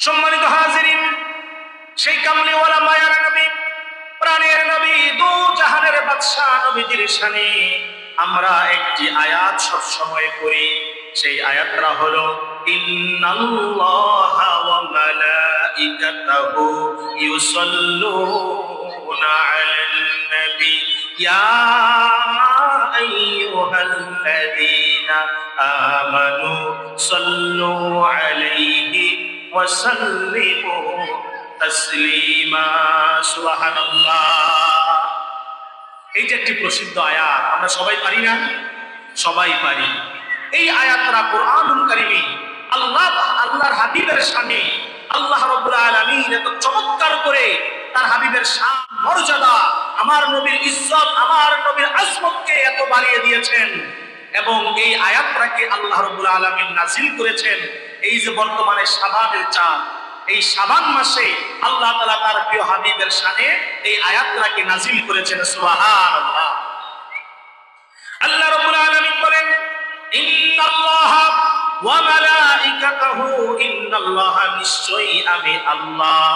সম্মানিত হাজিরিন, সেই কামলিওয়ালা মায়ার নবী, প্রাণের নবী, দু জাহানের বাদশা নবীজির শানে আমরা একটি আয়াত সব সময় পড়ি। সেই আয়াতটা হলো ইন্নাল্লাহা ওয়া মালাইকাতাহু ইউসাল্লুনা আলান নবী ইয়া আইয়ুহাল্লাযীনা আমানু সাল্লু আলাইহি ওয়া সাল্লিমু তাসলিমা। সুবহানাল্লাহ। এই যে একটি প্রসিদ্ধ আয়াত, আমরা সবাই পারি না? সবাই পারি। এই আয়াতটা কোরআনুল কারীমে আল্লাহর হাবিবের শানে আল্লাহ রাব্বুল আলামিন এত চমৎকার করে তার হাবিবের শান, মর্যাদা, আমার নবীর ইজ্জত, আমার নবীর আজমতকে এত বাড়িয়ে দিয়েছেন। এবং এই আয়াতটাকে আল্লাহ রাব্বুল আলামিন নাযিল করেছেন এই যে বর্তমানে শাবানের চাঁদ, এই শাবান মাসে আল্লাহ তাআলা তার প্রিয় হাবিবের শানে এই আয়াতটাকে নাযিল করেছেন। সুবহানাল্লাহ। আল্লাহ রাব্বুল আলামিন বলেন ইন্নাল্লাহা ওয়া মালাইকাতাহু, ইন্নাল্লাহা নিশ্চয়ই আমি আল্লাহ,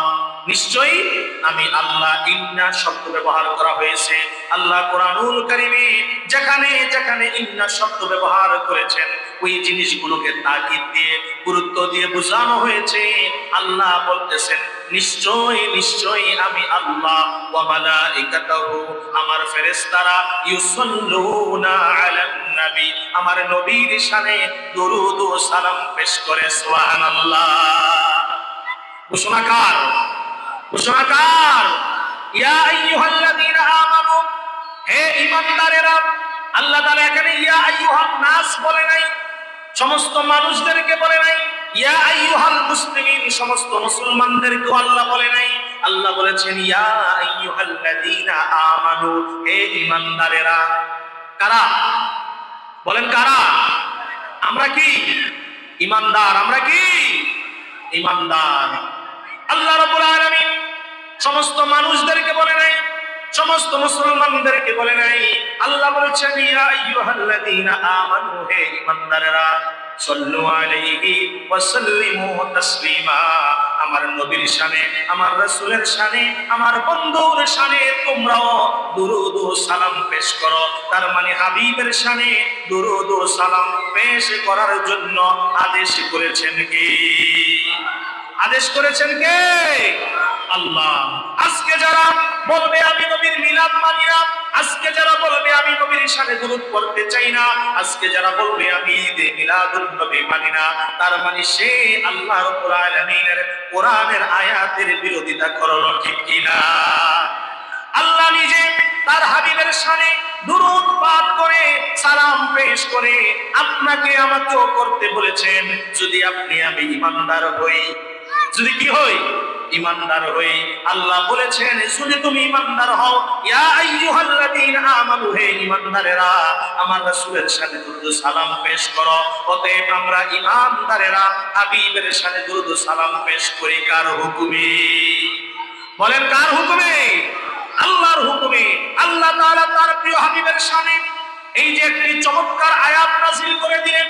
নিশ্চয়ই আমি আল্লাহ। ইন্না শব্দ ব্যবহার করা হয়েছে আল্লাহ কোরআনুল কারীমে যেখানে যেখানে ইন্না শব্দ ব্যবহার করেছেন ওই জিনিসগুলোকে তাকিদ দিয়ে গুরুত্ব দিয়ে বোঝানো হয়েছে। আল্লাহ বলতেছেন নিশ্চয়ই নিশ্চয়ই আমি আল্লাহ, ওয়া মালাইকাতাহু আমার ফেরেশতারা, ইউসাল্লুনা আলান নবী আমার নবীর শানে দরুদ ও সালাম পেশ করে। সুবহানাল্লাহ। ঘোষণাকার, ঘোষণাকার, ইয়া আইয়ুহাল্লাযীনা আমানু, হে ঈমানদারেরা। আল্লাহ তাআলা এখানে ইয়া আইয়ুহান নাস বলে নাই, সমস্ত মানুষদেরকে বলে নাই। ইয়া আইয়ুহাল মুসলিমিন, সমস্ত মুসলমানদেরকে আল্লাহ বলে নাই। আল্লাহ বলেছেন ইয়া আইয়ুহাল্লাযীনা আমানু, হে ঈমানদারেরা। কারা? বলেন কারা? আমরা কি ঈমানদার? আমরা কি ঈমানদার? আল্লাহ রাব্বুল আলামিন সমস্ত মানুষদেরকে বলে নাই, সমস্ত মুসলমানদেরকে বলে নাই। আল্লাহ বলেছেন ইয়া আইয়ুহাল্লাযীনা আমানু, হে ঈমানদারেরা, সাল্লু আলাইহি ওয়া সাল্লিমু তাসলিমা আমার নবীর শানে, আমার রাসূলের শানে, আমার বন্ধুর শানে তোমরাও দুরূদ ও সালাম পেশ করো। তার মানে হাবিবের শানে দুরূদ ও সালাম পেশ করার জন্য আদেশ করেছেন কে? আদেশ করেছেন কে? আল্লাহ। আজকে যারা বলবে আমি নবীর মিলাদ মানি না, আজকে যারা বলবে আমি নবীর শানে দুরূদ পড়তে চাই না, আজকে যারা বলবে আমি ঈদে মিলাদুন নবী মানি না, তার মানে সে আল্লাহ রাব্বুল আলামিনের কোরআনের আয়াতের বিরোধিতা করলো। ঠিক কিনা? আল্লাহ নিজে তার হাবিবের শানে দুরূদ পাঠ করে সালাম পেশ করে আপনাকে আমাকেও করতে বলেছেন। যদি আপনি আমি ঈমানদার হই, যদি কি হই? ঈমানদার হই। আল্লাহ বলেছেন যদি তুমি ঈমানদার হও, ইয়া আইয়ুহাল্লাযীনা আমানু, হে ঈমানদারেরা আমার রাসূলের শানে দুরূদ সালাম পেশ করো। অতএব আমরা ঈমানদারেরা হাবিবের শানে দুরূদ সালাম পেশ করি কার হুকুমে? বলেন কার হুকুমে? আল্লাহর হুকুমে। আল্লাহ তাআলা তার প্রিয় হাবিবের শানে এই যে একটি চমৎকার আয়াত নাযিল করে দিলেন,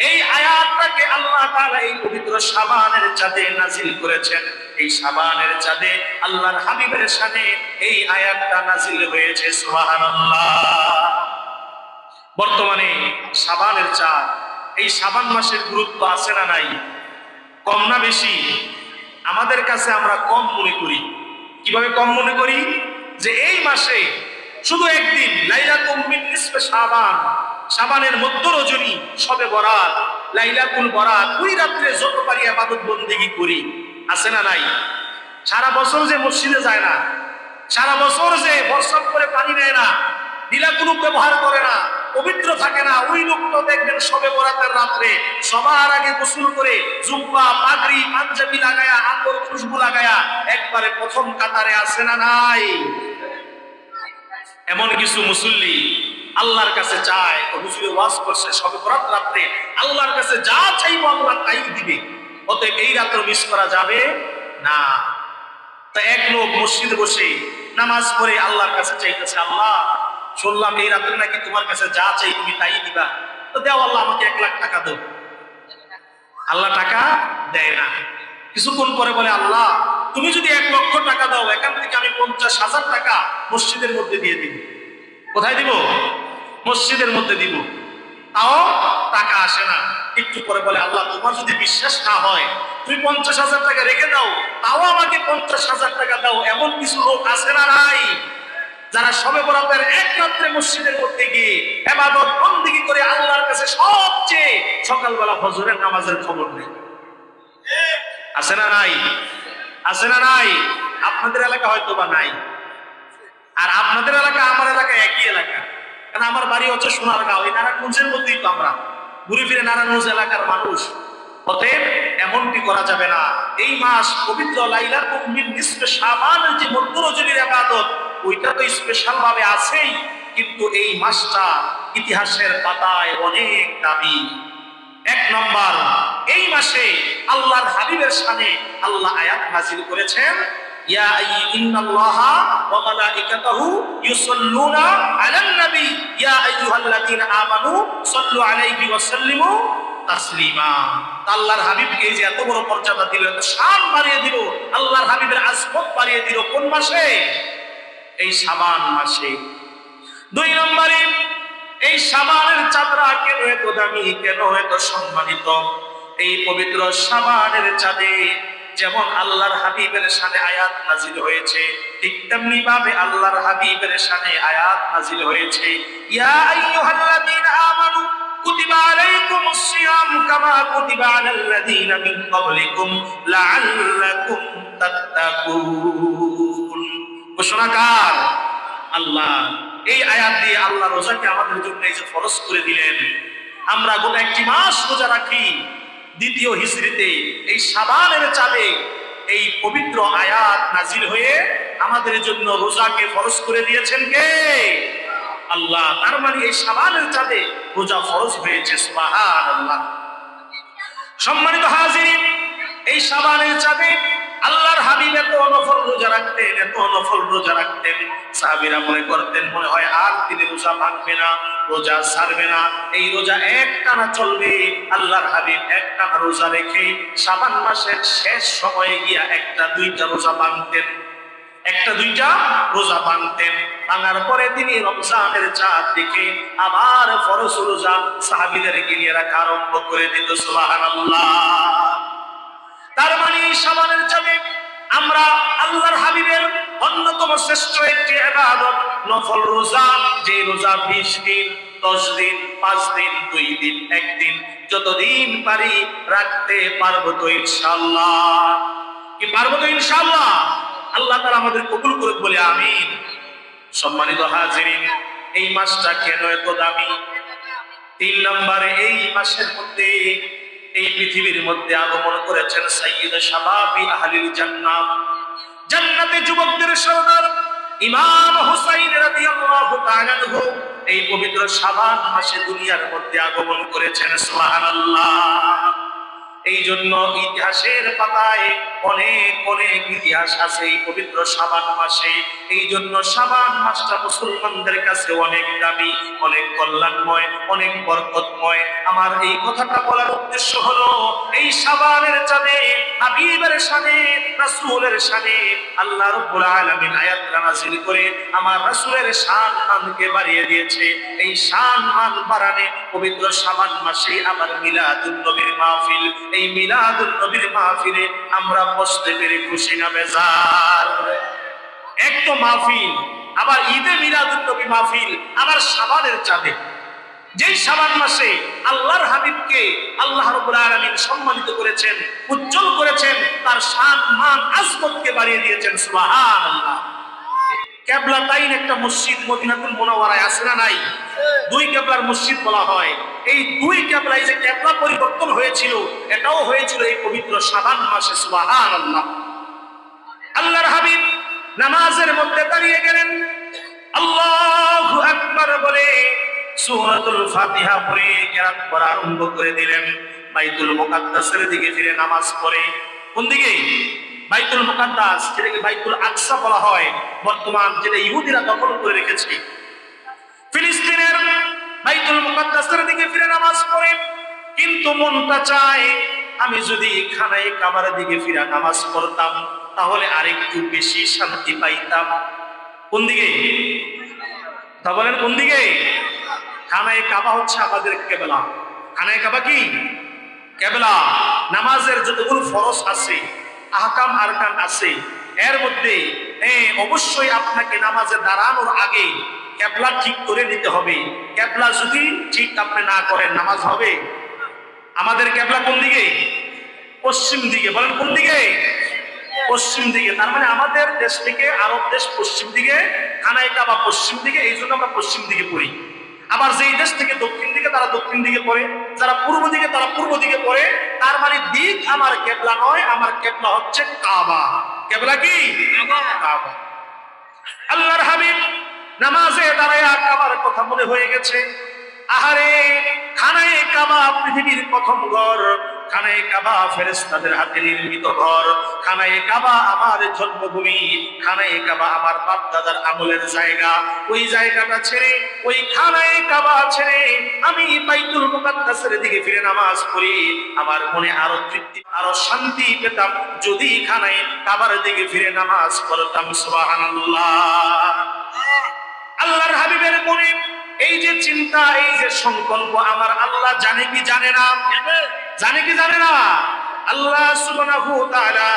এই আয়াতটাকে আল্লাহ তাআলা এই পবিত্র শাবানের চাঁদে নাযিল করেছেন। এই শাবানের চাঁদে আল্লাহর হাবিবের শানে এই আয়াতটা নাযিল হয়েছে। সুবহানাল্লাহ। বর্তমানে শাবানের চাঁদ, এই শাবান মাসের গুরুত্ব আছে না নাই? কম না বেশি? আমাদের কাছে আমরা কম মনে করি। কিভাবে কম মনে করি? যে এই মাসে শুধু একদিন লাইলাতুল মিন নিসফে শাবান, শাবানের মধ্য রজনী, শবে বরাত, লাইলাতুল বরাত, ওই রাত্রে যত পারি ইবাদত বন্দেগী করি, আছে না নাই? সারা বছর যে মসজিদে যায় না, সারা বছর যে বর্ষণ করে পানি নেয় না, নীলাকুলুপ ব্যবহার করে না, পবিত্র থাকে না, ওই লোক তো দেখবেন শবে বরাতের রাত্রে সবার আগে গোসল করে জুব্বা, পাগড়ি, পাঞ্জাবি লাগায়া, আতর, খুশবু লাগায়া একবারে প্রথম কাতারে, আছে না নাই? এমন কিছু মুসল্লি আল্লাহর কাছে চায়, হুজুরে ওয়াজ করছে শবে বরাত রাতে, আল্লাহর কাছে যা চাইবো আল্লাহ তাই দিবে। অতএব এই রাত্র মিস করা যাবে না। তা এক লোক মসজিদে বসে নামাজ পড়ে আল্লাহর কাছে চাইতেছে, আল্লাহ শুনলাম এই রাত্রে নাকি তোমার কাছে যা চাই তুমি তাই দিবা, তো দেও আল্লাহ আমাকে 1 লাখ টাকা দাও। আল্লাহ টাকা দেয় না। কিছুক্ষণ পরে বলে, আল্লাহ তুমি যদি 1,00,000 টাকা দাও, এখান থেকে আমি 50,000 টাকা মসজিদের মধ্যে দিয়ে দিব। কোথায় দিব? মসজিদের মধ্যে দিব। তাও টাকা আসে না। একটু পরে বলে, আল্লাহ তোমার যদি বিশ্বাস না হয়, তুমি 50,000 টাকা রেখে দাও, তাও আমাকে 50,000 টাকা দাও। এমন কিছু লোক আছে না নাই, যারা সবে বরাতের এক রাত্রে মসজিদের মধ্যে গিয়ে ইবাদত বন্দেগী করে আল্লাহর কাছে সবচেয়ে সকালবেলা ফজরের নামাজের খবর নেই? আছে না নাই? আছে না নাই? আপনাদের এলাকা হয়তো বা নাই, আর আপনাদের এলাকা আমার এলাকা একই এলাকা। কারণ আমার বাড়ি হচ্ছে সোনারগাঁও, এই নারায়ণগঞ্জের মধ্যেই তো আমরা ঘুরে ফিরে নারায়ণগঞ্জ এলাকার মানুষ। অতএব এমনটি করা যাবে না। এই মাস পবিত্র লাইলাতুল নিসফে শাবানের যে মধ্য রজনীর ইবাদত, ওইটা তো স্পেশাল ভাবে আছেই, কিন্তু এই মাসটা ইতিহাসের পাতায় অনেক দাবি। এক নম্বর, এই মাসে আল্লাহর হাবিবের শানে আল্লাহ আয়াত নাযিল করেছেন, ইয়া ইন্নাল্লাহা ওয়া মালাইকাতাহু ইউসাল্লুনা আলান নবী ইয়া আইয়ুহাল্লাযীনা আমানু সাল্লু আলাইহি ওয়া সাল্লিমু তাসলিমা। আল্লাহর হাবিবকে এই যে এত বড় মর্যাদা দিল, এত শান বাড়িয়ে দিল, আল্লাহর হাবিবের আজমত বাড়িয়ে দিল, কোন মাসে? এই শাবান মাসে। দুই নম্বরে, এই শাবানের চাঁদরা কেন এত দামি, কেন এত সম্মানিত? এই পবিত্র শাবানের চাঁদে যেমন আল্লাহর হাবিবের শানে আয়াত নাজিল হয়েছে, ঠিক তেমনি ভাবে আল্লাহর হাবিবের শানে আয়াত নাজিল হয়েছে, ইয়া আইয়ুহাল্লাযীনা আমানু কুতিবা আলাইকুমুস সিয়াম কামা কুতিবা আলাল্লাযীনা মিন ক্বাবলিকুম লাআল্লাকুম তাত্তাকুন। ঘোষণাকার আল্লাহ। এই আয়াত দিয়ে আল্লাহ রোজাকে আমাদের জন্য এই যে ফরজ করে দিলেন, আমরা গোটা একটি মাস রোজা রাখি। দ্বিতীয় হিজরিতে এই শাবানের চাঁদে এই পবিত্র আয়াত নাজিল হয়ে আমাদের জন্য রোজাকে ফরজ করে দিয়েছেন কে? আল্লাহ। তার মানে এই শাবানের চাঁদে রোজা ফরজ হয়েছে। সুবহানাল্লাহ। সম্মানিত হাজিরিন, এই শাবানের চাঁদে আল্লাহর হাবিব এত নফল রোজা রাখতেন, এত নফল রোজা রাখতেন, সাহাবীরা মনে করতেন মনে হয় আর তিনি রোজা ভাঙবে না, রোজা ছাড়বে না, এই রোজা একটানা চলবে। আল্লাহর হাবিব একটানা রোজা রেখে শাবান মাসের শেষ সময়ে গিয়া একটা দুইটা রোজা ভাঙতেন, একটা দুইটা রোজা ভাঙতেন। ভাঙার পরে তিনি রমজানের চাঁদ দেখে আবার ফরজ রোজা সাহাবীদেরকে নিয়ে রাখা আরম্ভ করে দিত। সুবহানাল্লাহ। তার মানে শাবানের চাঁদে আমরা আল্লাহর হাবিবের অন্যতম শ্রেষ্ঠ একটি ইবাদত নফল রোজা, যে রোজা 20 দিন, 10 দিন, 5 দিন, 2 দিন, 1 দিন, যতদিন পারি রাখতে পারবো তো ইনশাআল্লাহ। কি পারবো তো ইনশাআল্লাহ? আল্লাহ তাআলা আমাদের কবুল করুক বলে আমিন। সম্মানিত হাজিরিন, এই মাসটা কেন এত দামি? 3 নম্বরে, এই মাসের মধ্যে এই পৃথিবীর মধ্যে আগমন করেছেন সাইয়্যিদ শাবাবি আহলিল জান্নাহ, জান্নাতে যুবকদের সরদার ইমাম হুসাইন রাদিয়াল্লাহু তাআলা আনহু এই পবিত্র শাবান মাসে দুনিয়ার মধ্যে আগমন করেছেন। সুবহানাল্লাহ। এই জন্য ইতিহাসের পাতায় অনেক অনেক ইতিহাস আছে এই পবিত্র শাবান মাসে। এই জন্য শাবান মাসটা মুসলমানদের কাছে অনেক দামি, অনেক কল্যাণময়, অনেক বরকতময়। আমার এই কথাটা বলার উদ্দেশ্য হলো, এই শাবানের চাঁদে হাবিবের শানে, রাসূলের শানে আল্লাহ রাব্বুল আলামিন আয়াত নাযিল করে আমার রাসূলের শান মানকে বাড়িয়ে দিয়েছে। এই শান মান বাড়ানে পবিত্র শাবান মাসে আবার মিলাদুন নবীর মাহফিল, এই মিলাদুন নবীর মাহফিলে আমরা বসতে পেরে খুশি না বেজার? এক তো মাহফিল, আবার ঈদে মিলাদুন নবী মাহফিল, আবার শাবানের চাঁদে, যেই শাবান মাসে আল্লাহর হাবিবকে আল্লাহ রাব্বুল আলামিন সম্মানিত করেছেন, উজ্জ্বল করেছেন, তার শান মান আজমতকে বাড়িয়ে দিয়েছেন। সুবহানাল্লাহ। কেবলাতাইন একটা মসজিদ মদিনাতুল মুনাওয়ারায় আছে না নাই? 2 কেবলার মসজিদ বলা হয়। এই 2 কেবলায় যে কেবলা পরিবর্তন হয়েছিল, এটাও হয়েছিল এই পবিত্র শাবান মাসে। সুবহানাল্লাহ। আল্লাহর হাবিব নামাজের মধ্যে দাঁড়িয়ে গেলেন, আল্লাহু আকবার বলে সূরাতুল ফাতিহা পড়ে কিরাত পড়া আরম্ভ করে দিলেন। বাইতুল মুকাদ্দাসের দিকে ফিরে নামাজ পড়ে, কোন দিকে? বাইতুল মুকাদ্দাস, যেটাকে বাইতুল আকসা বলা হয়, বর্তমান যেটা ইহুদিরা দখল করে রেখেছে। ফিলিস্তিনের বাইতুল মুকাদ্দাসের দিকে ফিরে নামাজ পড়ে, কিন্তু মনটা চায় আমি যদি খানায় কাবার দিকে ফিরা নামাজ পড়তাম তাহলে আরেকটু বেশি শান্তি পাইতাম। কোন দিকে? তা বলেন কোন দিকে? খানায় কাবা হচ্ছে আমাদের কেবলা। খানায় কাবা কি? কেবলা। নামাজের যতগুলো ফরজ আছে, আহকাম আরকান আছে, এর মধ্যে অবশ্যই আপনাকে নামাজে দাঁড়ানোর আগে কেবলা ঠিক করে নিতে হবে। কেবলা যদি ঠিক আপনি না করেন নামাজ হবে? আমাদের কেবলা কোন দিকে? পশ্চিম দিকে। বলেন কোন দিকে? পশ্চিম দিকে। তার মানে আমাদের দেশ থেকে আরব দেশ পশ্চিম দিকে, খানায় কাবা পশ্চিম দিকে, এই জন্য আমরা পশ্চিম দিকে পড়ি। আবার যেই দেশ থেকে দক্ষিণ দিকে তারা দক্ষিণ দিকে পড়ে, যারা পূর্ব দিকে তারা পূর্ব দিকে পড়ে। তার মানে দিক আমার কেবলা নয়, আমার কেবলা হচ্ছে কাবা। কেবলা কি? কাবা। আল্লাহর হাবিব নামাজে দাঁড়ায় কাবার কথা মনে হয়ে গেছে। আহারে, খানায়ে কাবা পৃথিবীর প্রথম ঘর, খানায়ে কাবা ফেরেশতাদের হাতে নির্মিত ঘর, খানায়ে কাবা আমার জন্মভূমি, খানায়ে কাবা আমার বাপ দাদার আমলের জায়গা। ওই জায়গাটা ছেড়ে, ওই খানায়ে কাবা ছেড়ে আমি বাইতুল মুকাদ্দাসের দিকে ফিরে নামাজ পড়ি, আমার মনে আরো তৃপ্তি আরো শান্তি পেতাম যদি খানায়ে কাবার দিকে ফিরে নামাজ পড়তাম। সুবহানাল্লাহ। আল্লাহর হাবিবের মনে এই যে চিন্তা, এই যে সংকল্প, আমার আল্লাহ জানে কি জানে না? জানে কি জানে না? আল্লাহ সুবহানাহু ওয়া তাআলা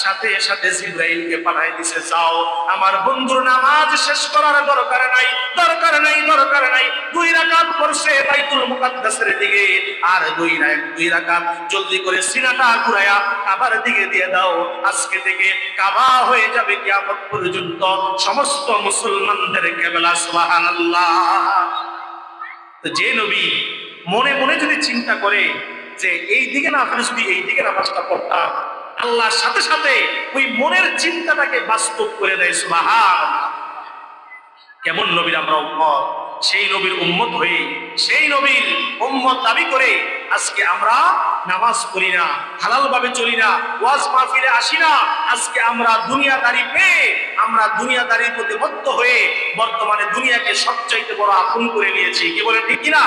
সাথে সাথে জিবরাইলকে পাঠায় দিয়েছে, যাও আমার বন্ধুর নামাজ শেষ করার দরকার নাই, দরকার নাই, দরকার নাই। 2 রাকাত পড়ছে বাইতুল মুকাদ্দাসের দিকে, আর 2 রাকাত জলদি করে সিনাটা ঘুরায়া কাবার দিকে দিয়ে দাও। আজকে থেকে কাবা হয়ে যাবে কিয়ামত পর্যন্ত সমস্ত মুসলমানদের কিবলা। সুবহানাল্লাহ। তো যে নবী মনে মনে যদি চিন্তা করে যে এই দিকে না ফেলে যদি এই দিকে নামাজটা পড়তাম, আল্লাহর সাথে সাথে ওই মনের চিন্তাটাকে বাস্তব করে দেয়। সুবহানাল্লাহ। কেমন নবীর আমরা উম্মত, সেই নবীর উম্মত হয়ে, সেই নবীর উম্মত দাবি করে আজকে আমরা নামাজ পড়ি না, হালাল ভাবে চলি না, ওয়াজ মাহফিলে আসি না। আজকে আমরা দুনিয়াদারি পেয়ে, আমরা দুনিয়াদারির প্রতি বদ্ধ হয়ে বর্তমানে দুনিয়াকে সবচাইতে বড় আপন করে নিয়েছি। কি বলেন ঠিক কিনা?